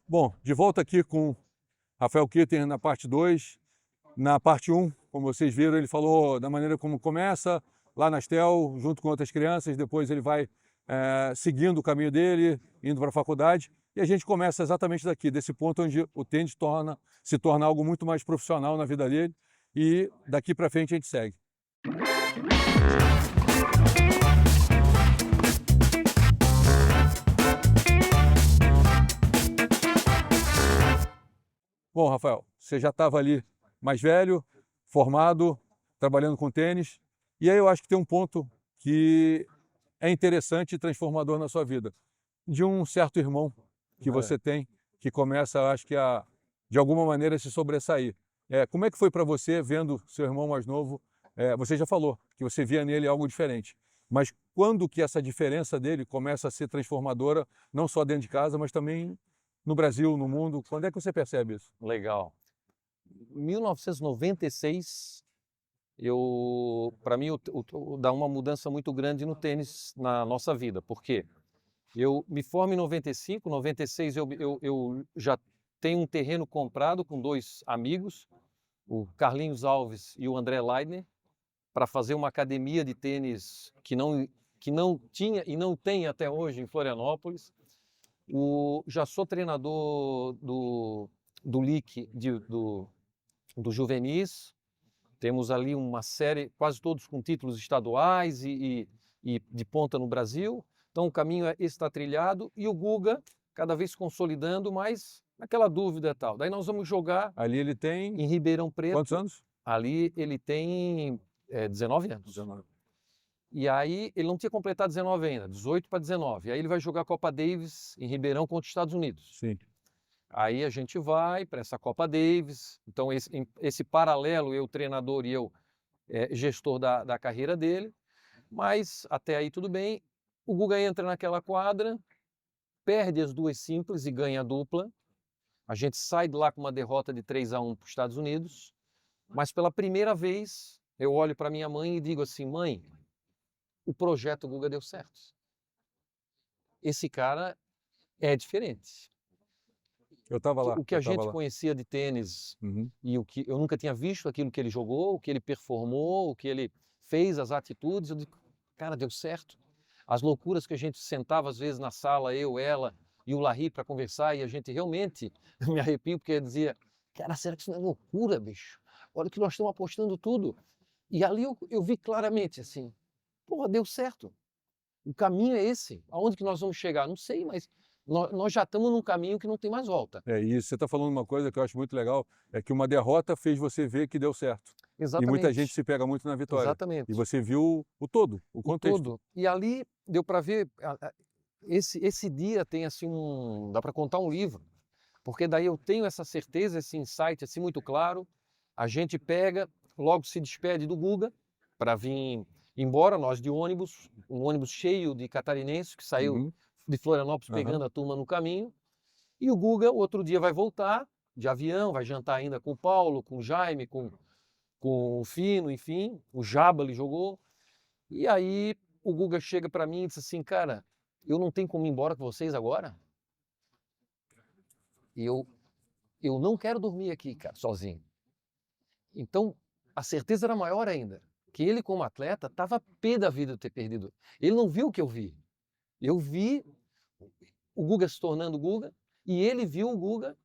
Bom, de volta aqui com Rafael Kitten na parte 2. Na parte 1, como vocês viram, ele falou da maneira como começa lá na Astel, junto com outras crianças, depois ele vai seguindo o caminho dele, indo para a faculdade, e a gente começa exatamente daqui, desse ponto onde o tênis se torna algo muito mais profissional na vida dele, e daqui para frente a gente segue. Bom, Rafael, você já estava ali mais velho, formado, trabalhando com tênis, e aí eu acho que tem um ponto que é interessante e transformador na sua vida, de um certo irmão que você tem, que começa, acho que de alguma maneira, se sobressair. Como é que foi para você, vendo seu irmão mais novo? Você já falou que você via nele algo diferente, mas quando que essa diferença dele começa a ser transformadora, não só dentro de casa, mas também no Brasil, no mundo? Quando é que você percebe isso? Legal. 1996, para mim, dá uma mudança muito grande no tênis na nossa vida. Por quê? Eu me formo em 95, 96 eu já tenho um terreno comprado com dois amigos, o Carlinhos Alves e o André Leidner, para fazer uma academia de tênis que não tinha e não tem até hoje em Florianópolis. Já sou treinador do LIC, do Juvenis. Temos ali uma série, quase todos com títulos estaduais e de ponta no Brasil. Então o caminho está trilhado e o Guga cada vez consolidando, mas naquela dúvida e tal. Daí nós vamos jogar Ali ele tem em Ribeirão Preto. quantos anos? Ali ele tem 19 anos. 19. E aí ele não tinha completado 19 ainda, 18 para 19. Aí ele vai jogar a Copa Davis em Ribeirão contra os Estados Unidos. Sim. Aí a gente vai para essa Copa Davis. Então esse paralelo, eu treinador e eu gestor da carreira dele. Mas até aí tudo bem. O Guga entra naquela quadra, perde as duas simples e ganha a dupla. A gente sai de lá com uma derrota de 3-1 para os Estados Unidos. Mas pela primeira vez eu olho para minha mãe e digo assim: mãe, o projeto Guga deu certo. Esse cara é diferente. Eu estava lá. O que a gente conhecia de tênis e o que eu nunca tinha visto, aquilo que ele jogou, o que ele performou, o que ele fez, as atitudes, eu digo, cara, deu certo. As loucuras que a gente sentava às vezes na sala, eu, ela e o Larry para conversar, e a gente realmente, me arrepio porque dizia, cara, será que isso não é loucura, bicho? Olha que nós estamos apostando tudo. E ali eu vi claramente assim, porra, deu certo. O caminho é esse. Aonde que nós vamos chegar? Não sei, mas nós já estamos num caminho que não tem mais volta. E você está falando uma coisa que eu acho muito legal, é que uma derrota fez você ver que deu certo. Exatamente. E muita gente se pega muito na vitória. Exatamente. E você viu o todo, o contexto. Todo. E ali deu para ver, esse dia tem assim dá para contar um livro, porque daí eu tenho essa certeza, esse insight assim muito claro. A gente pega, logo se despede do Guga para vir embora, nós de ônibus, um ônibus cheio de catarinenses que saiu de Florianópolis pegando a turma no caminho. E o Guga, outro dia, vai voltar de avião, vai jantar ainda com o Paulo, com o Jaime, com o Fino, enfim. O Jaba ele jogou. E aí o Guga chega para mim e diz assim, cara, eu não tenho como ir embora com vocês agora? E eu não quero dormir aqui, cara, sozinho. Então, a certeza era maior ainda, que ele como atleta estava pé da vida de ter perdido. Ele não viu o que eu vi. Eu vi o Guga se tornando Guga, e ele viu o Guga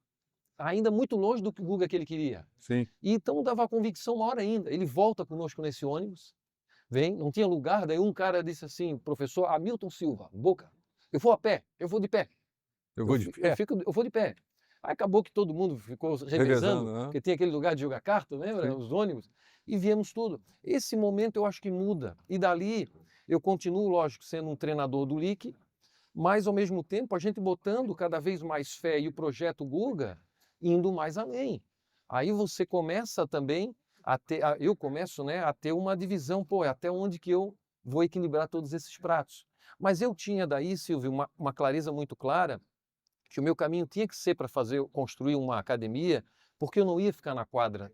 ainda muito longe do Guga que ele queria. Sim. E então dava a convicção maior ainda. Ele volta conosco nesse ônibus, vem, não tinha lugar, daí um cara disse assim, professor Hamilton Silva, Boca, eu vou a pé, eu vou de pé. Eu vou de pé? Eu vou de pé. Aí acabou que todo mundo ficou revezando, né? porque tinha aquele lugar de jogar carta, lembra? Os ônibus. E viemos tudo. Esse momento eu acho que muda. E dali eu continuo, lógico, sendo um treinador do LIC, mas ao mesmo tempo a gente botando cada vez mais fé e o projeto Guga indo mais além. Aí você começa também a ter, eu começo, né, a ter uma divisão, pô, é até onde que eu vou equilibrar todos esses pratos. Mas eu tinha daí, Silvio, uma clareza muito clara que o meu caminho tinha que ser para construir uma academia, porque eu não ia ficar na quadra.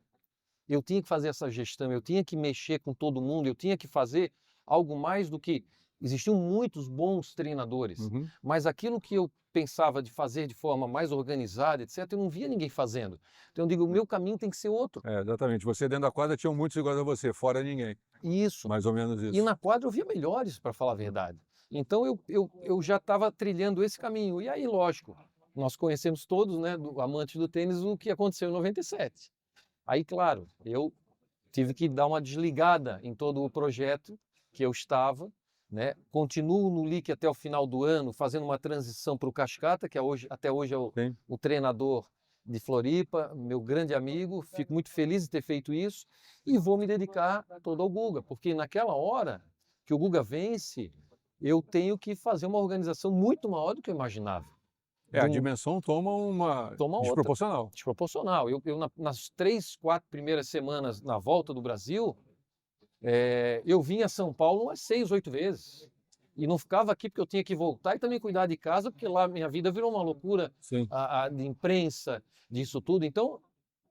Eu tinha que fazer essa gestão, eu tinha que mexer com todo mundo, eu tinha que fazer algo mais do que existiam muitos bons treinadores, Uhum. mas aquilo que eu pensava de fazer de forma mais organizada, etc., eu não via ninguém fazendo. Então eu digo, o meu caminho tem que ser outro. É, exatamente. Você dentro da quadra tinha muitos iguais a você, fora ninguém. Isso. Mais ou menos E isso. na quadra eu via melhores, para falar a verdade. Então eu já estava trilhando esse caminho. E aí, lógico, nós conhecemos todos, né, amantes do tênis, o que aconteceu em 97. Aí, claro, eu tive que dar uma desligada em todo o projeto que eu estava, né? Continuo no LIC até o final do ano, fazendo uma transição para o Cascata, que até hoje é Sim. o treinador de Floripa, meu grande amigo. Fico muito feliz de ter feito isso e vou me dedicar todo ao Guga, porque naquela hora que o Guga vence, eu tenho que fazer uma organização muito maior do que eu imaginava. É, a dimensão toma uma Toma outra, desproporcional. desproporcional. nas 3, 4 primeiras semanas na volta do Brasil, eu vinha a São Paulo umas 6, 8 vezes. E não ficava aqui porque eu tinha que voltar e também cuidar de casa, porque lá minha vida virou uma loucura Sim. de imprensa, disso tudo. Então,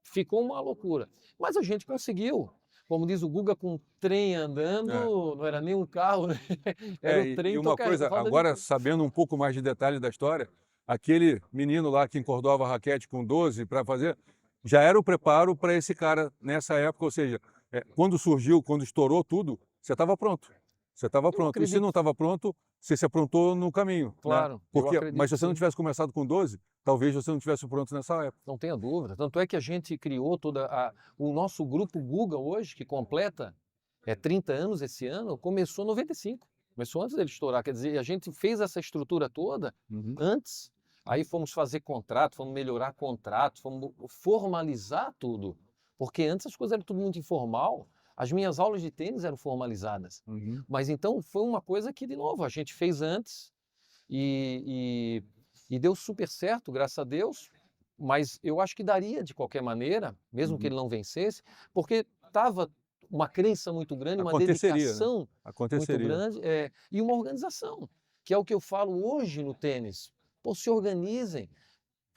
ficou uma loucura. Mas a gente conseguiu. Como diz o Guga, com o trem andando, não era nem um carro, né? Era o E trem uma coisa, agora sabendo um pouco mais de detalhe da história, aquele menino lá que encordava a raquete com 12 para fazer, já era o preparo para esse cara nessa época, ou seja, quando surgiu, quando estourou tudo, você estava pronto. Você estava pronto. E se não estava pronto, você se aprontou no caminho. Claro, né? Porque, mas se você não sim. tivesse começado com 12, talvez você não tivesse pronto nessa época. Não tenha dúvida. Tanto é que a gente criou o nosso grupo Guga hoje, que completa 30 anos esse ano, começou em 95. Começou antes dele estourar. Quer dizer, a gente fez essa estrutura toda antes. Aí fomos fazer contrato, fomos melhorar contrato, fomos formalizar tudo. Porque antes as coisas eram tudo muito informal. As minhas aulas de tênis eram formalizadas. Mas então foi uma coisa que, de novo, a gente fez antes e deu super certo, graças a Deus. Mas eu acho que daria de qualquer maneira, mesmo que ele não vencesse, porque estava uma crença muito grande, uma dedicação né? muito grande e uma organização, que é o que eu falo hoje no tênis. Pô, se organizem,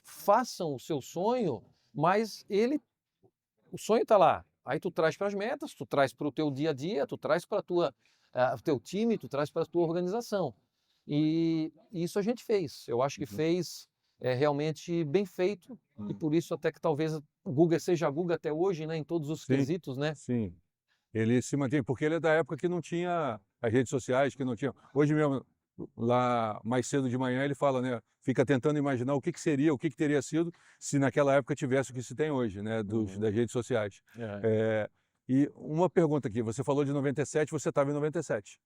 façam o seu sonho, mas o sonho está lá. Aí tu traz para as metas, tu traz para o teu dia a dia, tu traz para o teu time, tu traz para a tua organização. E isso a gente fez. Eu acho que fez realmente bem feito e por isso até que talvez o Guga seja Guga até hoje, né, em todos os quesitos, né? Sim, ele se mantém, porque ele é da época que não tinha as redes sociais, que não tinha. Hoje mesmo, lá mais cedo de manhã, ele fala, né? Fica tentando imaginar o que seria, o que teria sido se naquela época tivesse o que se tem hoje, né? Das redes sociais. E uma pergunta aqui, você falou de 97, você estava em 97.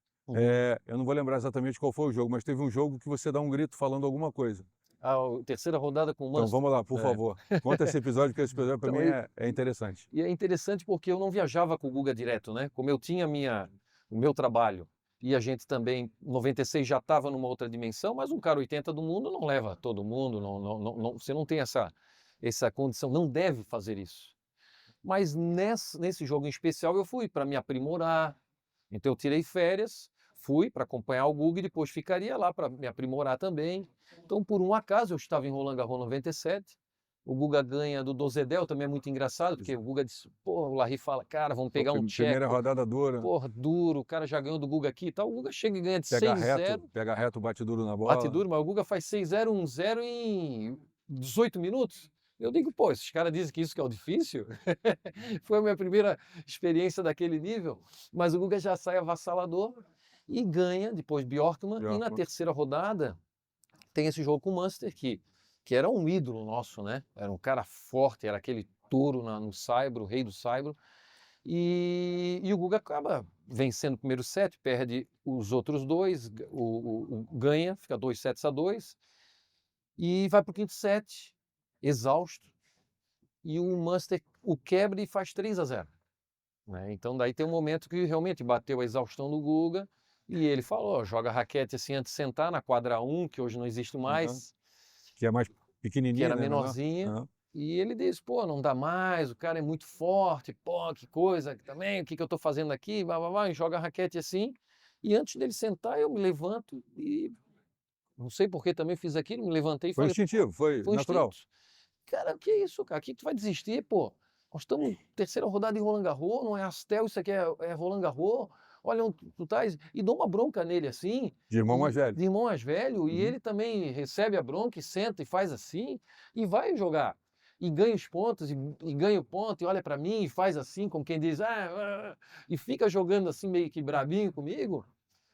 Eu não vou lembrar exatamente qual foi o jogo, mas teve um jogo que você dá um grito falando alguma coisa. A terceira rodada com o Munster. Então vamos lá, por favor. Conta esse episódio, que esse episódio para mim é interessante. E é interessante porque eu não viajava com o Guga direto, né? Como eu tinha o meu trabalho e a gente também, em 96, já estava numa outra dimensão, mas um cara 80 do mundo não leva todo mundo, você não tem essa condição, não deve fazer isso. Mas nesse jogo em especial eu fui para me aprimorar, então eu tirei férias, fui para acompanhar o Guga e depois ficaria lá para me aprimorar também. Então, por um acaso, eu estava em Roland Garros 97, o Guga ganha do Dozedel, também é muito engraçado, porque o Guga disse, pô, o Larry fala, cara, vamos pegar um tcheco. Primeira rodada dura. Porra, duro, o cara já ganhou do Guga aqui e tal. O Guga chega e ganha de 6-0. Pega reto, bate duro na bola. Bate duro, mas o Guga faz 6-0, 1-0 em 18 minutos. Eu digo, pô, esses caras dizem que isso que é o difícil. Foi a minha primeira experiência daquele nível. Mas o Guga já sai avassalador e ganha, depois Bjorkman. E na terceira rodada tem esse jogo com o Munster, que era um ídolo nosso, né? Era um cara forte, era aquele touro no saibro, o rei do saibro. E o Guga acaba vencendo o primeiro set, perde os outros dois, ganha, fica 2-2 e vai para o quinto set, exausto, e o Munster o quebra e faz 3-0. Né? Então daí tem um momento que realmente bateu a exaustão do Guga e ele falou, joga raquete assim antes de sentar na quadra 1, que hoje não existe mais. Que é mais pequenininha, que era menorzinha. E ele disse, pô, não dá mais, o cara é muito forte, pô, que coisa, também, o que eu tô fazendo aqui, blá, blá, blá, e joga a raquete assim. E antes dele sentar, eu me levanto e não sei por que também fiz aquilo, me levantei e foi falei... instintivo, foi natural. Instinto. Cara, o que é isso, cara? O que tu vai desistir, pô? Nós estamos terceira rodada em Roland Garros, não é Astel, isso aqui é Roland Garros. olha onde tu estás, e dou uma bronca nele assim, De irmão mais velho. de irmão mais velho, e Uhum. ele também recebe a bronca e senta e faz assim, e vai jogar. E ganha os pontos, e ganha o ponto, e olha para mim, e faz assim, como quem diz, e fica jogando assim meio que brabinho comigo,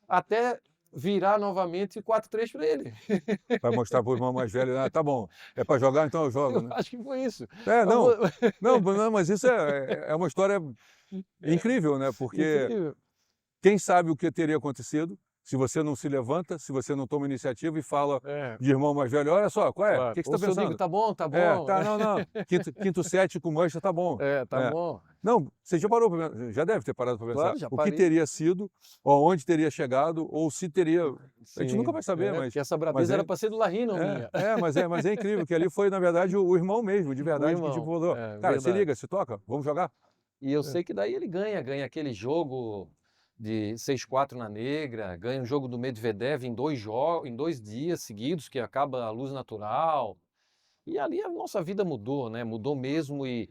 até virar novamente 4-3 para ele. Vai mostrar pro irmão mais velho, tá bom, é para jogar, então eu jogo, Eu né? acho que foi isso. É, Eu vou- não, mas isso é uma história incrível, né? Porque Incrível. quem sabe o que teria acontecido se você não se levanta, se você não toma iniciativa e fala É, de irmão mais velho, olha só, qual é? O claro. que você Ou está se eu digo, pensando? tá bom, tá É, bom. tá, não, quinto set com mancha, tá bom. É, tá É. bom. Não, você já parou já deve ter parado para pensar Claro, já o que parei. teria sido, ou onde teria chegado, ou se teria, a gente nunca Sim, vai saber, porque essa brabeza era para ser do Larry, não minha. mas é incrível, que ali foi, na verdade, o irmão mesmo, de O verdade, que tipo irmão, falou, é cara, se verdade. liga, se toca, vamos jogar. E eu É. sei que daí ele ganha aquele jogo de 6-4 na negra, ganha o jogo do Medvedev em 2 dias seguidos, que acaba a luz natural. E ali a nossa vida mudou, né? Mudou mesmo e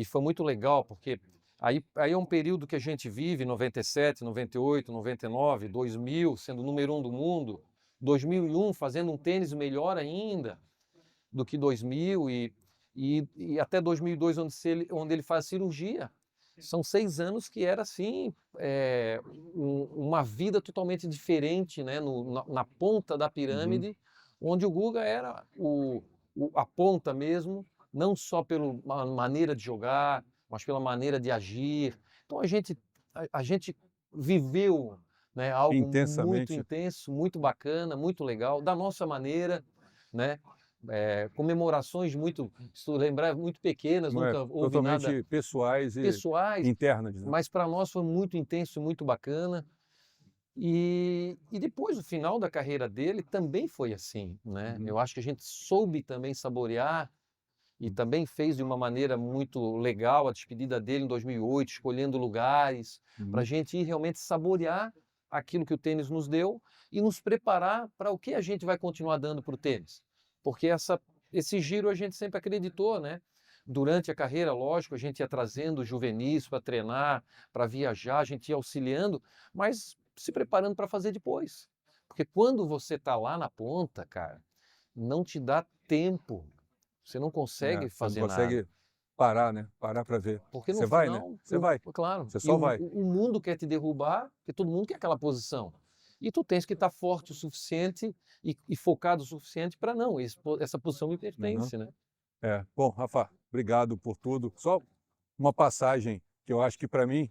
foi muito legal, porque aí é um período que a gente vive, 97, 98, 99, 2000, sendo o número 1 do mundo, 2001 fazendo um tênis melhor ainda do que 2000 e até 2002 onde ele faz cirurgia. São 6 anos que era assim, uma vida totalmente diferente, né? Na ponta da Uhum. pirâmide, onde o Guga era a ponta mesmo, não só pela maneira de jogar, mas pela maneira de agir. Então a gente viveu, né, algo muito Intensamente, intenso, muito bacana, muito legal, da nossa maneira, né? Comemorações muito, se tu lembrar, muito pequenas, não é? nunca houve nada Totalmente pessoais e pessoais, internas, né? mas para nós foi muito intenso e muito bacana. E depois, o final da carreira dele também foi assim, né? Uhum. Eu acho que a gente soube também saborear e também fez de uma maneira muito legal a despedida dele em 2008, escolhendo lugares, para a Uhum. gente ir realmente saborear aquilo que o tênis nos deu e nos preparar para o que a gente vai continuar dando para o tênis. Porque esse giro a gente sempre acreditou, né? Durante a carreira, lógico, a gente ia trazendo juvenis para treinar, para viajar, a gente ia auxiliando, mas se preparando para fazer depois. Porque quando você está lá na ponta, cara, não te dá tempo, você não consegue Você não fazer nada. consegue parar, né? Parar para ver. Porque no Você vai, né? final, Você vai. claro, Você e só vai. o mundo quer te derrubar, porque todo mundo quer aquela posição. E tu tens que estar forte o suficiente e focado o suficiente para não, essa posição me Uhum. pertence, né? É. Bom, Rafa, obrigado por tudo. Só uma passagem que eu acho que para mim,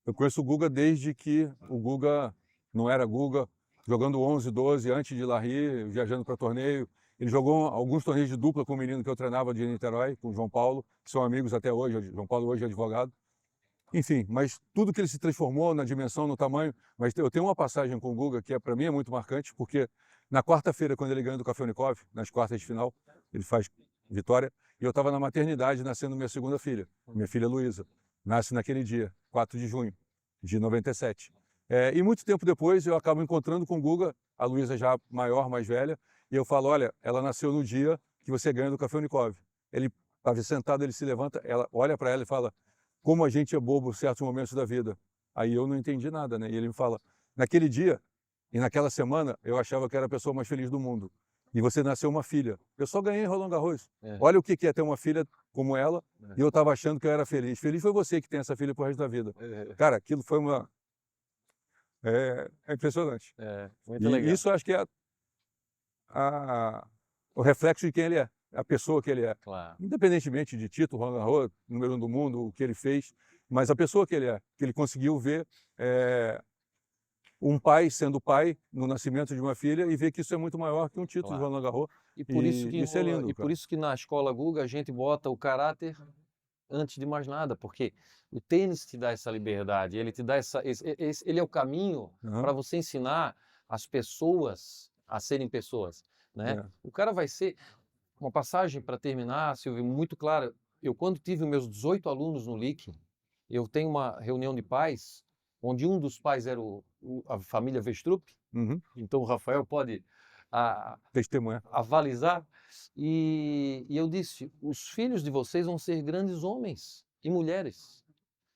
eu conheço o Guga desde que o Guga não era Guga, jogando 11, 12, antes de Larry, viajando para torneio. Ele jogou alguns torneios de dupla com o menino que eu treinava de Niterói, com o João Paulo, que são amigos até hoje. O João Paulo hoje é advogado. Enfim, mas tudo que ele se transformou na dimensão, no tamanho. Mas eu tenho uma passagem com o Guga que para mim é muito marcante, porque na quarta-feira, quando ele ganhou do Kafelnikov, nas quartas de final, ele faz vitória, e eu estava na maternidade nascendo minha segunda filha, minha filha Luísa. Nasce naquele dia, 4 de junho de 97. E muito tempo depois eu acabo encontrando com o Guga, a Luísa já maior, mais velha, e eu falo, olha, ela nasceu no dia que você ganhou do Kafelnikov. Ele estava sentado, ele se levanta, ela olha para ela e fala, como a gente é bobo em certos momentos da vida. Aí eu não entendi nada, né? E ele me fala, naquele dia e naquela semana, eu achava que era a pessoa mais feliz do mundo. E você nasceu uma filha. Eu só ganhei Roland Garros. É, Olha o que é ter uma filha como ela, É. e eu estava achando que eu era feliz. Feliz foi você que tem essa filha pro resto da vida. Cara, aquilo foi uma... É impressionante. muito E legal. isso eu acho que é o reflexo de quem ele é, a pessoa que ele é. Claro. Independentemente de título, Roland Garros, número 1 do mundo, o que ele fez, mas a pessoa que ele é, que ele conseguiu ver um pai sendo pai no nascimento de uma filha e ver que isso é muito maior que um título de Claro. Roland Garros. E por isso E que isso é lindo, e cara. por isso que na escola Guga a gente bota o caráter antes de mais nada, porque o tênis te dá essa liberdade, ele te dá ele é o caminho Aham. para você ensinar as pessoas a serem pessoas, né? É. O cara vai ser uma passagem para terminar, Silvio, muito clara. Eu quando tive os meus 18 alunos no LIC, eu tenho uma reunião de pais, onde um dos pais era a família Vestrup, Uhum. então o Rafael pode Testemunha. avalizar. E eu disse: os filhos de vocês vão ser grandes homens e mulheres.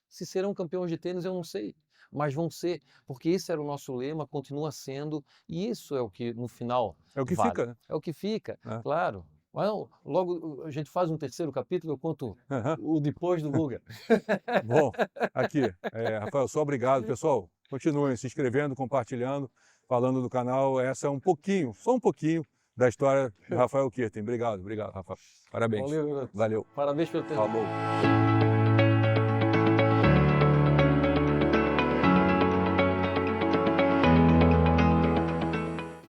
Se serão campeões de tênis, eu não sei. mas vão ser, porque esse era o nosso lema, continua sendo, e isso é o que no final É o que vale. fica, né? É o que fica, É. claro. Mas logo a gente faz um terceiro capítulo, eu conto Aham. o depois do Guga. Bom, aqui, Rafael, só obrigado, pessoal. Continuem se inscrevendo, compartilhando, falando do canal. Essa é um pouquinho, só um pouquinho, da história do Rafael Kirten. Obrigado, Rafa. Parabéns. Valeu, Valeu. parabéns pelo tempo. Falou.